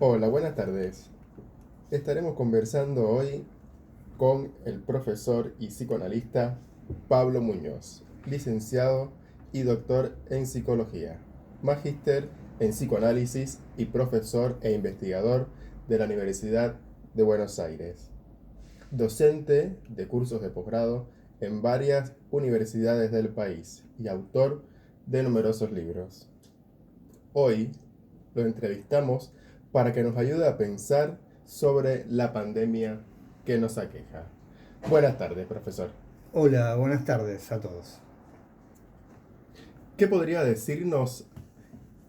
Hola, buenas tardes. Estaremos conversando hoy con el profesor y psicoanalista Pablo Muñoz, licenciado y doctor en psicología, magíster en psicoanálisis y profesor e investigador de la Universidad de Buenos Aires, docente de cursos de posgrado en varias universidades del país y autor de numerosos libros. Hoy lo entrevistamos para que nos ayude a pensar sobre la pandemia que nos aqueja. Buenas tardes, profesor. Hola, buenas tardes a todos. ¿Qué podría decirnos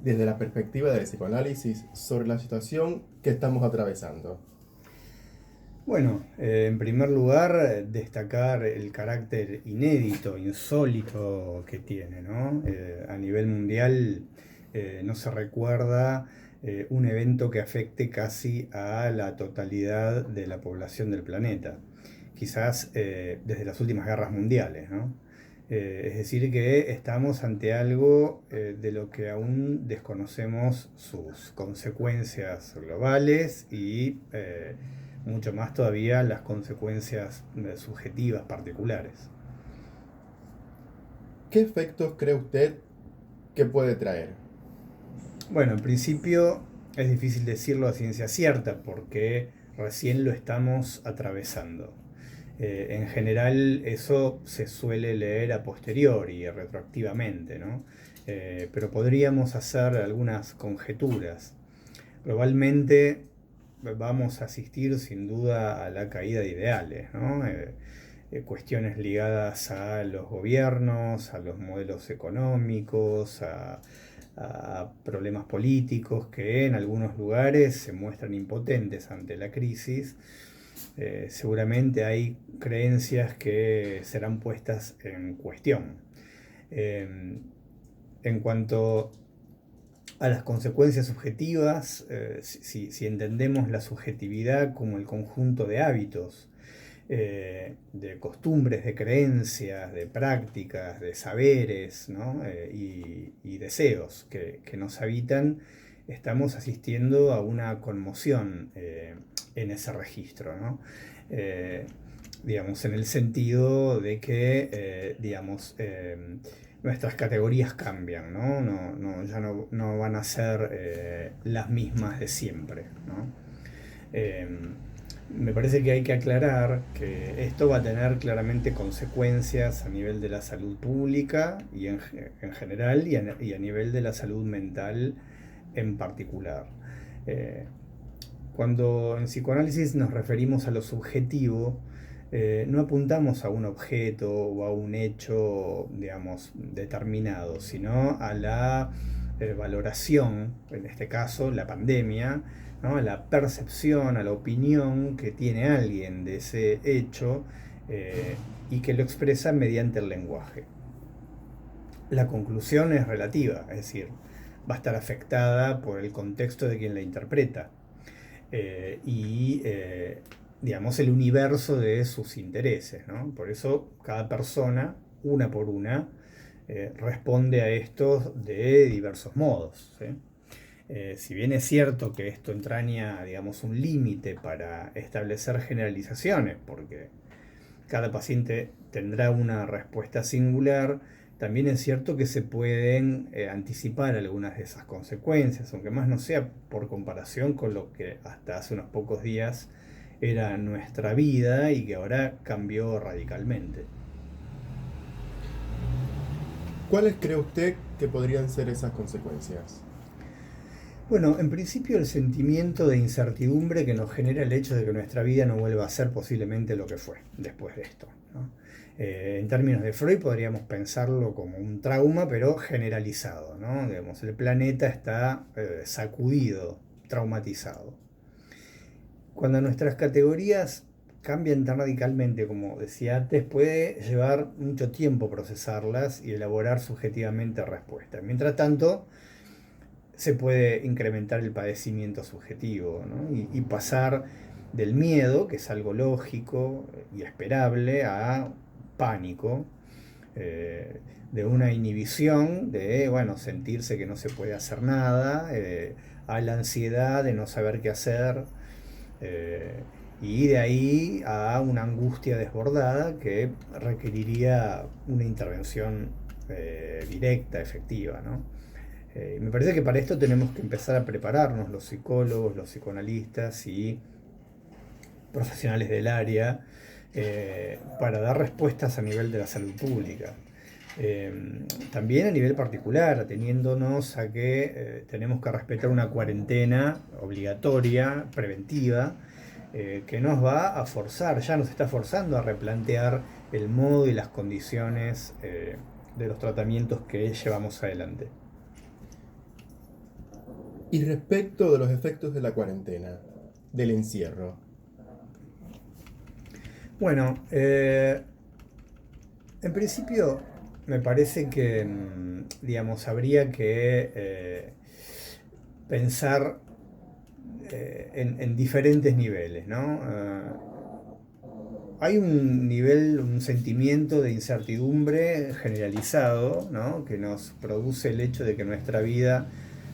desde la perspectiva del psicoanálisis sobre la situación que estamos atravesando? Bueno, en primer lugar, destacar el carácter inédito, insólito que tiene, ¿no? A nivel mundial no se recuerda un evento que afecte casi a la totalidad de la población del planeta, quizás desde las últimas guerras mundiales, ¿no? Es decir, que estamos ante algo de lo que aún desconocemos sus consecuencias globales y mucho más todavía las consecuencias subjetivas particulares. ¿Qué efectos cree usted que puede traer? Bueno, en principio es difícil decirlo a ciencia cierta porque recién lo estamos atravesando. En general eso se suele leer a posteriori, retroactivamente, ¿no? Pero podríamos hacer algunas conjeturas. Globalmente vamos a asistir sin duda a la caída de ideales, ¿no? Cuestiones ligadas a los gobiernos, a los modelos económicos, a problemas políticos que en algunos lugares se muestran impotentes ante la crisis. Seguramente hay creencias que serán puestas en cuestión. Eh, en cuanto a las consecuencias subjetivas, si entendemos la subjetividad como el conjunto de hábitos, de costumbres, de creencias, de prácticas, de saberes, ¿no? Y deseos que nos habitan, estamos asistiendo a una conmoción en ese registro, ¿no? Eh, digamos, en el sentido de que, nuestras categorías cambian, ¿no? Ya no van a ser las mismas de siempre, ¿no? Eh, Me parece que hay que aclarar que esto va a tener claramente consecuencias a nivel de la salud pública y en general y a nivel de la salud mental en particular. Eh, Cuando en psicoanálisis nos referimos a lo subjetivo, no apuntamos a un objeto o a un hecho, digamos, determinado, sino a la valoración, en este caso la pandemia, ¿no? A la percepción, a la opinión que tiene alguien de ese hecho eh, y que lo expresa mediante el lenguaje. La conclusión es relativa, es decir, va a estar afectada por el contexto de quien la interpreta y digamos, el universo de sus intereses, ¿no? Por eso cada persona, una por una, responde a esto de diversos modos, ¿sí? Si bien es cierto que esto entraña, digamos, un límite para establecer generalizaciones, porque cada paciente tendrá una respuesta singular, también es cierto que se pueden anticipar algunas de esas consecuencias, aunque más no sea por comparación con lo que hasta hace unos pocos días era nuestra vida y que ahora cambió radicalmente. ¿Cuáles cree usted que podrían ser esas consecuencias? Bueno, en principio el sentimiento de incertidumbre que nos genera el hecho de que nuestra vida no vuelva a ser posiblemente lo que fue después de esto, ¿no? En términos de Freud podríamos pensarlo como un trauma, pero generalizado, ¿no? Digamos, el planeta está sacudido, traumatizado. Cuando nuestras categorías cambian tan radicalmente como decía antes, puede llevar mucho tiempo procesarlas y elaborar subjetivamente respuestas. Mientras tanto, se puede incrementar el padecimiento subjetivo, ¿no? Y pasar del miedo, que es algo lógico y esperable, a pánico, de una inhibición, de bueno, sentirse que no se puede hacer nada, a la ansiedad de no saber qué hacer, y de ahí a una angustia desbordada que requeriría una intervención directa, efectiva, ¿no? Me parece que para esto tenemos que empezar a prepararnos los psicólogos, los psicoanalistas y profesionales del área, para dar respuestas a nivel de la salud pública. También a nivel particular, ateniéndonos a que tenemos que respetar una cuarentena obligatoria, preventiva, que nos va a forzar, ya nos está forzando a replantear el modo y las condiciones de los tratamientos que llevamos adelante. Y respecto de los efectos de la cuarentena, del encierro. Bueno, en principio me parece que, digamos, habría que pensar en diferentes niveles, ¿no? Hay un nivel, un sentimiento de incertidumbre generalizado, ¿no?, que nos produce el hecho de que nuestra vida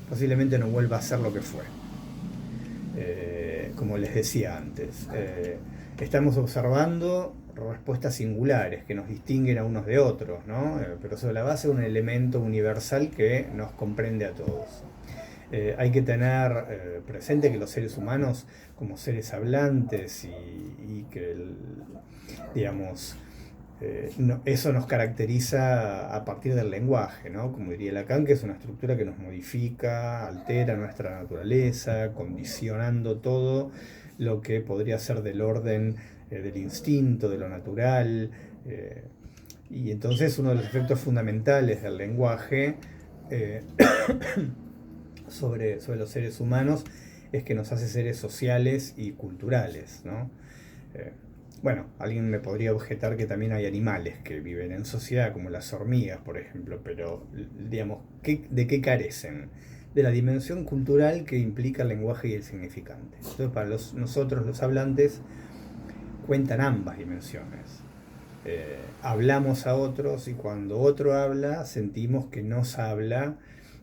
posiblemente no vuelva a ser lo que fue. Como les decía antes, estamos observando respuestas singulares que nos distinguen a unos de otros, ¿no? Pero sobre la base de un elemento universal que nos comprende a todos. Hay que tener presente que los seres humanos, como seres hablantes, y que digamos, eso nos caracteriza a partir del lenguaje, ¿no? Como diría Lacan, que es una estructura que nos modifica, altera nuestra naturaleza, condicionando todo lo que podría ser del orden del instinto, de lo natural. Y entonces uno de los efectos fundamentales del lenguaje sobre los seres humanos es que nos hace seres sociales y culturales, ¿no? Bueno, alguien me podría objetar que también hay animales que viven en sociedad, como las hormigas, por ejemplo, pero, digamos, ¿de qué carecen? De la dimensión cultural que implica el lenguaje y el significante. Entonces, para nosotros, los hablantes, cuentan ambas dimensiones. Hablamos a otros, y cuando otro habla, sentimos que nos habla,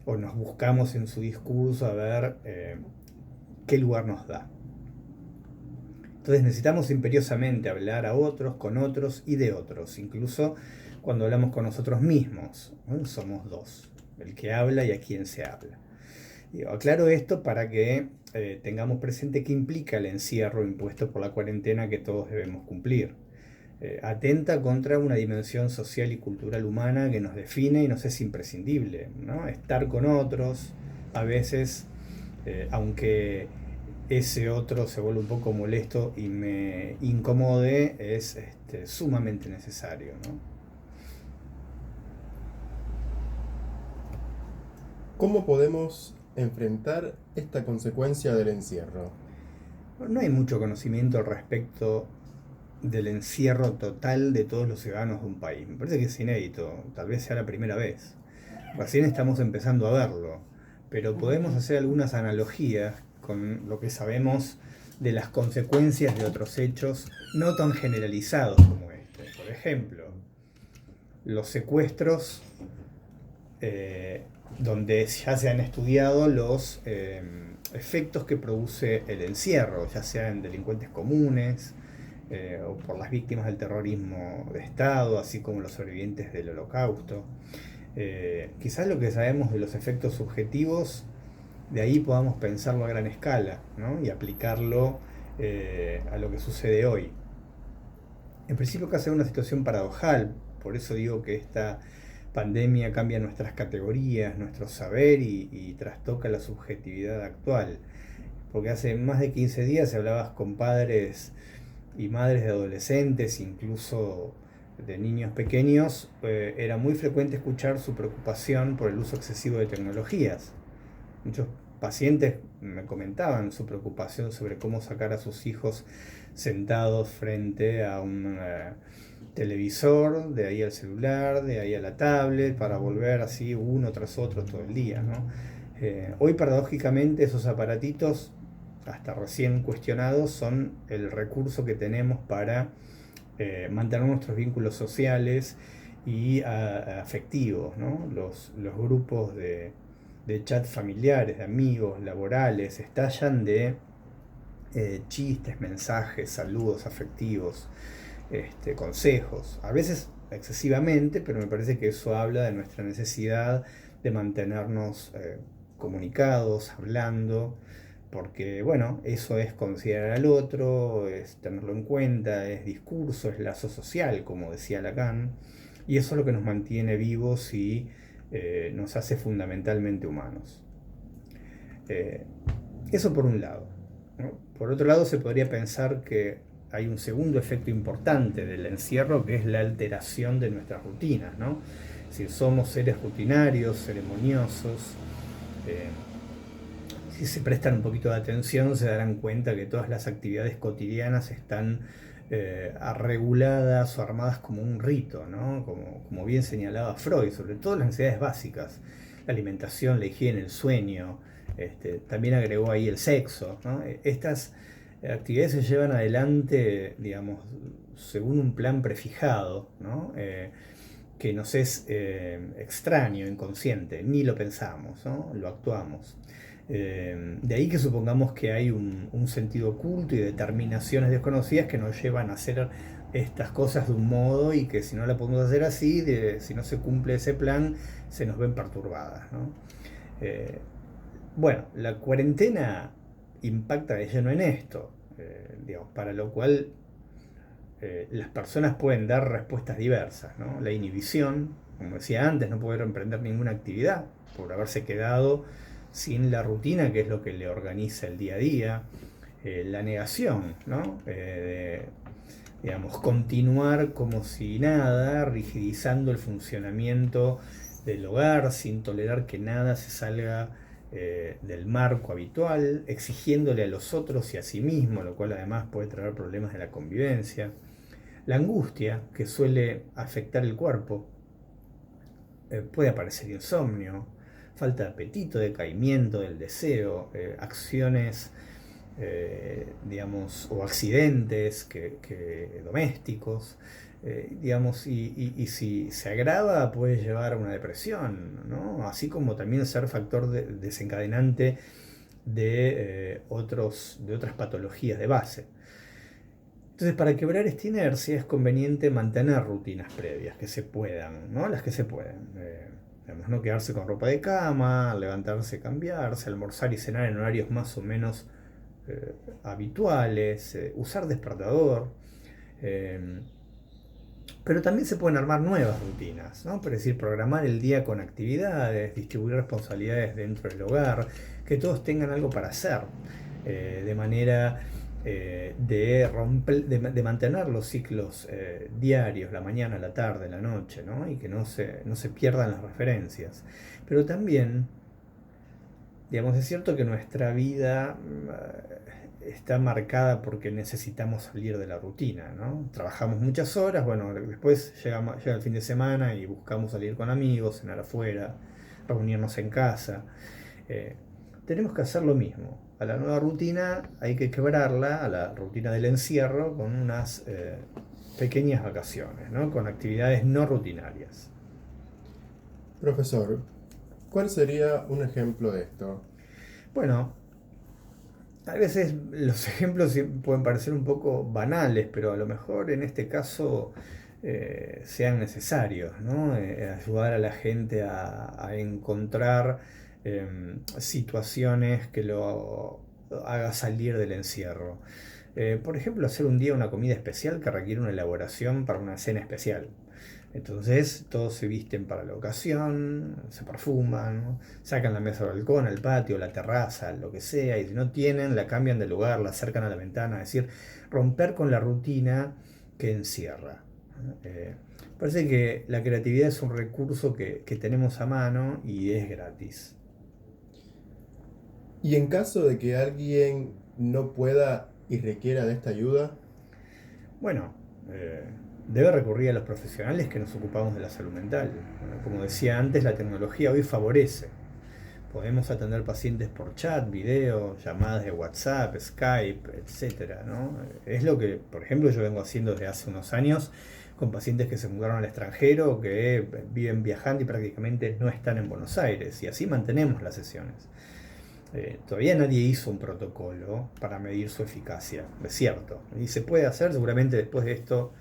o nos buscamos en su discurso a ver qué lugar nos da. Entonces necesitamos imperiosamente hablar a otros, con otros y de otros, incluso cuando hablamos con nosotros mismos, ¿no? Somos dos, el que habla y a quien se habla. Y aclaro esto para que tengamos presente qué implica el encierro impuesto por la cuarentena que todos debemos cumplir. Atenta contra una dimensión social y cultural humana que nos define y nos es imprescindible, ¿no? Estar con otros, a veces, aunque ese otro se vuelve un poco molesto y me incomode, es sumamente necesario, ¿no? ¿Cómo podemos enfrentar esta consecuencia del encierro? No hay mucho conocimiento al respecto del encierro total de todos los ciudadanos de un país. Me parece que es inédito, tal vez sea la primera vez. Recién estamos empezando a verlo, pero podemos hacer algunas analogías con lo que sabemos de las consecuencias de otros hechos no tan generalizados como este. Por ejemplo, los secuestros, donde ya se han estudiado los efectos que produce el encierro, ya sea en delincuentes comunes, o por las víctimas del terrorismo de Estado, así como los sobrevivientes del Holocausto. Quizás lo que sabemos de los efectos subjetivos, de ahí podamos pensarlo a gran escala, ¿no? Y aplicarlo a lo que sucede hoy. En principio acá se da una situación paradojal, por eso digo que esta pandemia cambia nuestras categorías, nuestro saber, y trastoca la subjetividad actual. Porque hace más de 15 días hablabas con padres y madres de adolescentes, incluso de niños pequeños, era muy frecuente escuchar su preocupación por el uso excesivo de tecnologías. Muchos pacientes me comentaban su preocupación sobre cómo sacar a sus hijos sentados frente a un televisor, de ahí al celular, de ahí a la tablet, para volver así uno tras otro todo el día, ¿no? Hoy, paradójicamente, esos aparatitos, hasta recién cuestionados, son el recurso que tenemos para mantener nuestros vínculos sociales y afectivos, ¿no? Los grupos de de chats familiares, de amigos, laborales, estallan de chistes, mensajes, saludos afectivos, consejos, a veces excesivamente, pero me parece que eso habla de nuestra necesidad de mantenernos comunicados, hablando, porque bueno, eso es considerar al otro, es tenerlo en cuenta, es discurso, es lazo social, como decía Lacan, y eso es lo que nos mantiene vivos y nos hace fundamentalmente humanos. Eso por un lado, ¿no? Por otro lado, se podría pensar que hay un segundo efecto importante del encierro, que es la alteración de nuestras rutinas, ¿no? Si somos seres rutinarios, ceremoniosos, si se prestan un poquito de atención, se darán cuenta que todas las actividades cotidianas están reguladas o armadas como un rito, ¿no? Como bien señalaba Freud, sobre todo las necesidades básicas, la alimentación, la higiene, el sueño, también agregó ahí el sexo, ¿no? Estas actividades se llevan adelante, digamos, según un plan prefijado, ¿no? Que nos es extraño, inconsciente, ni lo pensamos, ¿no? Lo actuamos. De ahí que supongamos que hay un sentido oculto y determinaciones desconocidas que nos llevan a hacer estas cosas de un modo y que si no la podemos hacer así, si no se cumple ese plan, se nos ven perturbadas, ¿no? Bueno, la cuarentena impacta de lleno en esto, digamos, para lo cual las personas pueden dar respuestas diversas, ¿no? La inhibición, como decía antes, no poder emprender ninguna actividad por haberse quedado sin la rutina, que es lo que le organiza el día a día. La negación, ¿no? Digamos, continuar como si nada, rigidizando el funcionamiento del hogar sin tolerar que nada se salga del marco habitual, exigiéndole a los otros y a sí mismo, lo cual además puede traer problemas de la convivencia. La angustia, que suele afectar el cuerpo, puede aparecer insomnio, falta de apetito, decaimiento del deseo, acciones, digamos, o accidentes domésticos, digamos, y si se agrava puede llevar a una depresión, ¿no? Así como también ser factor desencadenante de otras patologías de base. Entonces, para quebrar esta inercia es conveniente mantener rutinas previas que se puedan, ¿no? Las que se pueden. Digamos, no quedarse con ropa de cama, levantarse, cambiarse, almorzar y cenar en horarios más o menos habituales, usar despertador. Pero también se pueden armar nuevas rutinas, ¿no? Es decir, programar el día con actividades, distribuir responsabilidades dentro del hogar, que todos tengan algo para hacer, de manera de mantener los ciclos diarios, la mañana, la tarde, la noche, ¿no? Y que no se pierdan las referencias. Pero también, digamos, es cierto que nuestra vida está marcada porque necesitamos salir de la rutina, ¿no? Trabajamos muchas horas, bueno, después llega el fin de semana y buscamos salir con amigos, cenar afuera, reunirnos en casa. Tenemos que hacer lo mismo. A la nueva rutina hay que quebrarla, a la rutina del encierro, con unas pequeñas vacaciones, ¿no? Con actividades no rutinarias. Profesor, ¿cuál sería un ejemplo de esto? Bueno, a veces los ejemplos pueden parecer un poco banales, pero a lo mejor en este caso sean necesarios, ¿no? Ayudar a la gente a encontrar situaciones que lo haga salir del encierro. Por ejemplo, hacer un día una comida especial que requiere una elaboración para una cena especial. Entonces todos se visten para la ocasión, se perfuman, ¿no? Sacan la mesa al balcón, al patio, la terraza, lo que sea, y si no tienen, la cambian de lugar, la acercan a la ventana, es decir, romper con la rutina que encierra. Parece que la creatividad es un recurso que tenemos a mano y es gratis. Y en caso de que alguien no pueda y requiera de esta ayuda, Bueno, debe recurrir a los profesionales que nos ocupamos de la salud mental. Como decía antes, la tecnología hoy favorece. Podemos atender pacientes por chat, video, llamadas de WhatsApp, Skype, etcétera, ¿no? Es lo que, por ejemplo, yo vengo haciendo desde hace unos años con pacientes que se mudaron al extranjero, que viven viajando y prácticamente no están en Buenos Aires, y así mantenemos las sesiones. Todavía nadie hizo un protocolo para medir su eficacia, es cierto, y se puede hacer, seguramente después de esto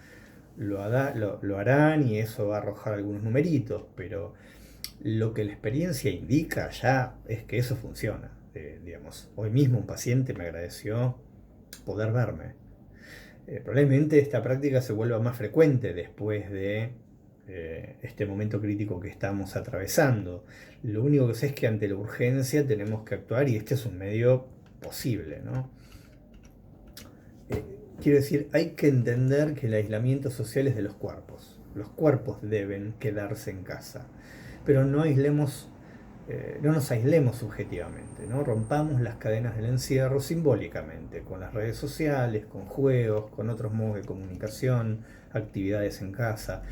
lo harán y eso va a arrojar algunos numeritos, pero lo que la experiencia indica ya es que eso funciona. Digamos, hoy mismo un paciente me agradeció poder verme. Probablemente esta práctica se vuelva más frecuente después de este momento crítico que estamos atravesando. Lo único que sé es que ante la urgencia tenemos que actuar y este es un medio posible, ¿no? Quiero decir, hay que entender que el aislamiento social es de los cuerpos. Los cuerpos deben quedarse en casa, pero no nos aislemos subjetivamente, ¿no? Rompamos las cadenas del encierro simbólicamente, con las redes sociales, con juegos, con otros modos de comunicación, actividades en casa.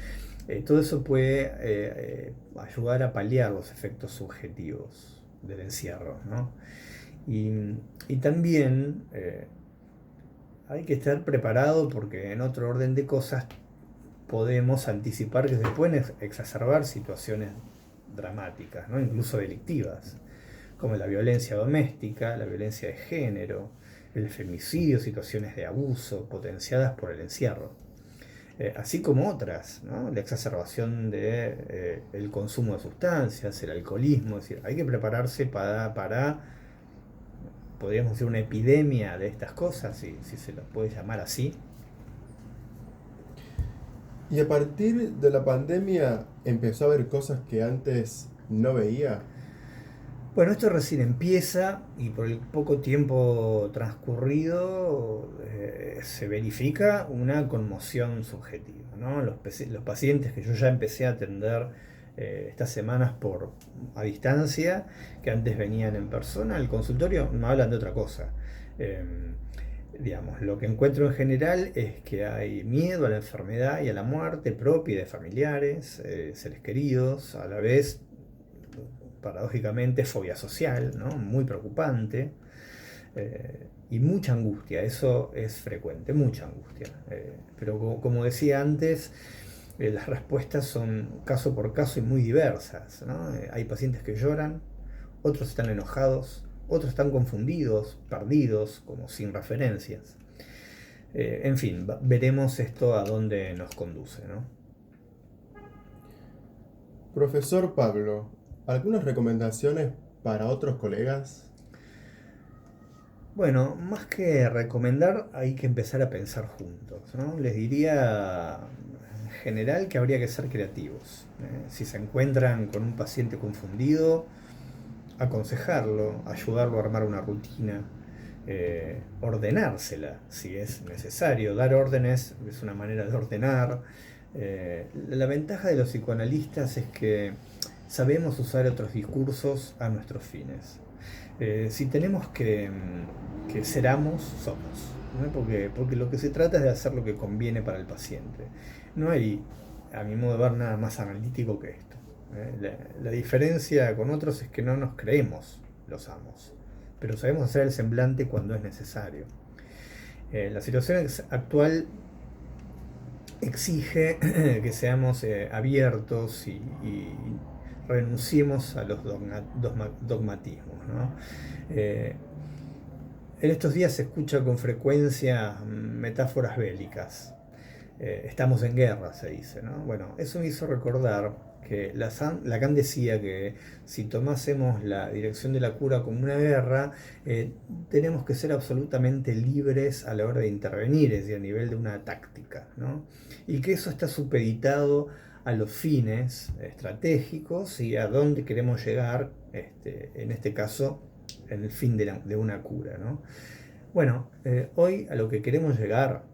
Todo eso puede ayudar a paliar los efectos subjetivos del encierro, ¿no? Y también hay que estar preparado porque en otro orden de cosas podemos anticipar que se pueden exacerbar situaciones dramáticas, ¿no? Incluso delictivas, como la violencia doméstica, la violencia de género, el femicidio, situaciones de abuso potenciadas por el encierro. Así como otras, ¿no? La exacerbación del consumo de sustancias, el alcoholismo, es decir, hay que prepararse para podríamos decir, una epidemia de estas cosas, si se lo puede llamar así. Y a partir de la pandemia empezó a ver cosas que antes no veía. Bueno, esto recién empieza y por el poco tiempo transcurrido se verifica una conmoción subjetiva, ¿no? Los pacientes que yo ya empecé a atender estas semanas a distancia, que antes venían en persona al consultorio, me hablan de otra cosa. Digamos, lo que encuentro en general es que hay miedo a la enfermedad y a la muerte propia de familiares, seres queridos, a la vez paradójicamente fobia social, ¿no? Muy preocupante, y mucha angustia, eso es frecuente, mucha angustia. Pero como decía antes, las respuestas son caso por caso y muy diversas, ¿no? Hay pacientes que lloran, otros están enojados, otros están confundidos, perdidos, como sin referencias. En fin, veremos esto a dónde nos conduce, ¿no? Profesor Pablo, ¿algunas recomendaciones para otros colegas? Bueno, más que recomendar, hay que empezar a pensar juntos, ¿no? Les diría en general que habría que ser creativos. Si se encuentran con un paciente confundido, aconsejarlo, ayudarlo a armar una rutina, ordenársela si es necesario. Dar órdenes es una manera de ordenar. La ventaja de los psicoanalistas es que sabemos usar otros discursos a nuestros fines. Si tenemos que ser amos, somos, ¿no? Porque lo que se trata es de hacer lo que conviene para el paciente. No hay, a mi modo de ver, nada más analítico que esto. La diferencia con otros es que no nos creemos los amos, pero sabemos hacer el semblante cuando es necesario. La situación actual exige que seamos abiertos y renunciemos a los dogmatismos, ¿no? En estos días se escucha con frecuencia metáforas bélicas. Estamos en guerra, se dice, ¿no? Bueno, eso me hizo recordar que Lacan decía que si tomásemos la dirección de la cura como una guerra, tenemos que ser absolutamente libres a la hora de intervenir, es decir, a nivel de una táctica, ¿no? Y que eso está supeditado a los fines estratégicos y a dónde queremos llegar, en este caso, en el fin de una cura, ¿no? Bueno, hoy a lo que queremos llegar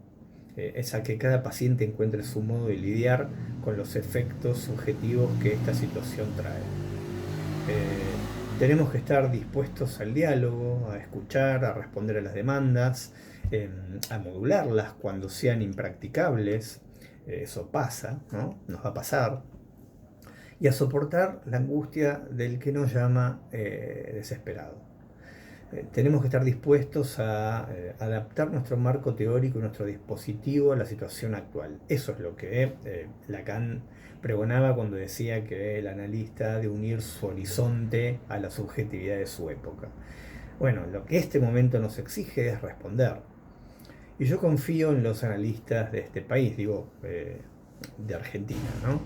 es a que cada paciente encuentre su modo de lidiar con los efectos subjetivos que esta situación trae. Tenemos que estar dispuestos al diálogo, a escuchar, a responder a las demandas, a modularlas cuando sean impracticables. Eso pasa, ¿no? Nos va a pasar. Y a soportar la angustia del que nos llama desesperado. tenemos que estar dispuestos a adaptar nuestro marco teórico y nuestro dispositivo a la situación actual. Eso es lo que Lacan pregonaba cuando decía que el analista ha de unir su horizonte a la subjetividad de su época. Bueno, lo que este momento nos exige es responder. Y yo confío en los analistas de este país, digo, de Argentina, ¿no?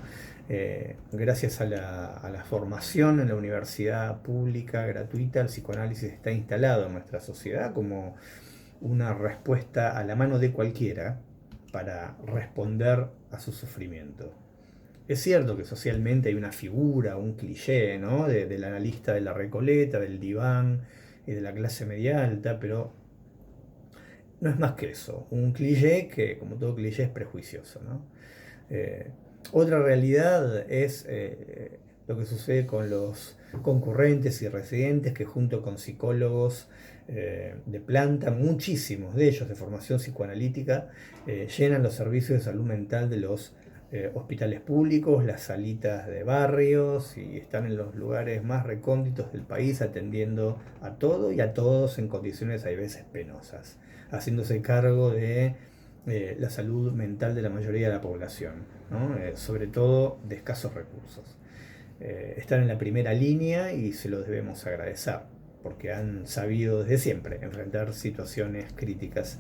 Gracias a la formación en la universidad pública gratuita, el psicoanálisis está instalado en nuestra sociedad como una respuesta a la mano de cualquiera para responder a su sufrimiento. Es cierto que socialmente hay una figura, un cliché, ¿no? Del analista de la Recoleta, del diván y de la clase media alta, pero no es más que eso, un cliché que, como todo cliché, es prejuicioso, ¿no? Otra realidad es lo que sucede con los concurrentes y residentes que junto con psicólogos de planta, muchísimos de ellos de formación psicoanalítica, llenan los servicios de salud mental de los hospitales públicos, las salitas de barrios, y están en los lugares más recónditos del país atendiendo a todo y a todos en condiciones a veces penosas, haciéndose cargo de la salud mental de la mayoría de la población, ¿no? Sobre todo de escasos recursos. Están en la primera línea y se los debemos agradecer, porque han sabido desde siempre enfrentar situaciones críticas.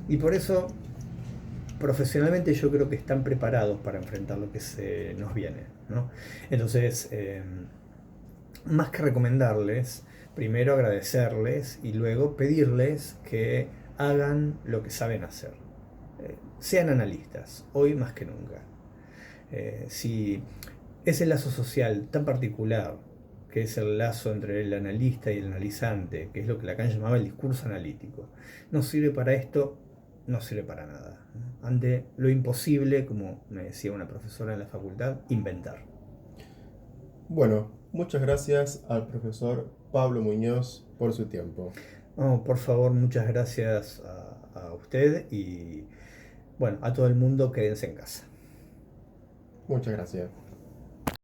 Y por eso, profesionalmente, yo creo que están preparados para enfrentar lo que se nos viene, ¿no? Entonces, más que recomendarles, primero agradecerles y luego pedirles que hagan lo que saben hacer. Sean analistas, hoy más que nunca. Si ese lazo social tan particular, que es el lazo entre el analista y el analizante, que es lo que Lacan llamaba el discurso analítico, no sirve para esto, no sirve para nada. Ante lo imposible, como me decía una profesora en la facultad, inventar. Bueno, muchas gracias al profesor Pablo Muñoz por su tiempo. Oh, por favor, muchas gracias a usted y bueno, a todo el mundo, quédense en casa. Muchas gracias.